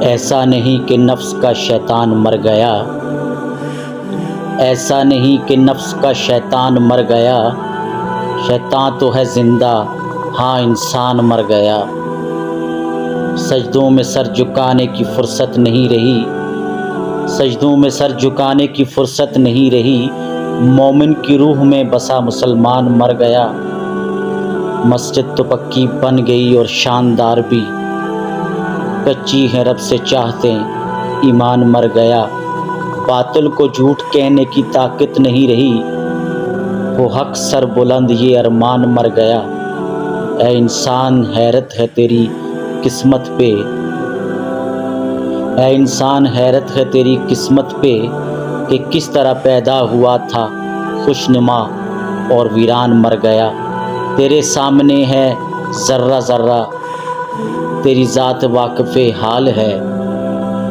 ایسا نہیں کہ نفس کا شیطان مر گیا، ایسا نہیں کہ نفس کا شیطان مر گیا، شیطان تو ہے زندہ، ہاں انسان مر گیا۔ سجدوں میں سر جھکانے کی فرصت نہیں رہی، سجدوں میں سر جھکانے کی فرصت نہیں رہی، مومن کی روح میں بسا مسلمان مر گیا۔ مسجد تو پکی بن گئی اور شاندار بھی، کچی ہے رب سے چاہتے ایمان مر گیا۔ باطل کو جھوٹ کہنے کی طاقت نہیں رہی، وہ حق سر بلند یہ ارمان مر گیا۔ اے انسان حیرت ہے تیری قسمت پہ، اے انسان حیرت ہے تیری قسمت پہ کہ کس طرح پیدا ہوا تھا خوشنما اور ویران مر گیا۔ تیرے سامنے ہے ذرہ ذرہ، تیری ذات واقف حال ہے،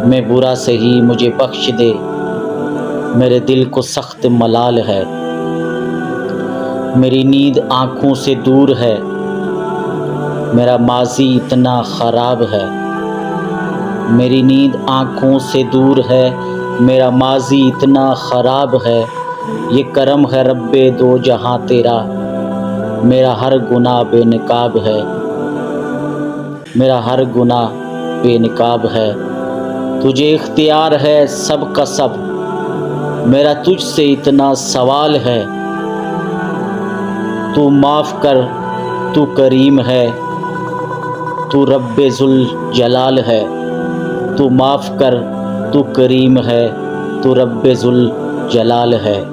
میں برا سہی مجھے بخش دے، میرے دل کو سخت ملال ہے۔ میری نیند آنکھوں سے دور ہے، میرا ماضی اتنا خراب ہے۔ میری نیند آنکھوں سے دور ہے، میرا ماضی اتنا خراب ہے۔ یہ کرم ہے رب دو جہاں تیرا، میرا ہر گناہ بے نقاب ہے، میرا ہر گناہ بے نقاب ہے۔ تجھے اختیار ہے سب کا سب، میرا تجھ سے اتنا سوال ہے۔ تو معاف کر، تو کریم ہے، تو رب ذوالجلال ہے۔ تو معاف کر، تو کریم ہے، تو رب ذوالجلال ہے۔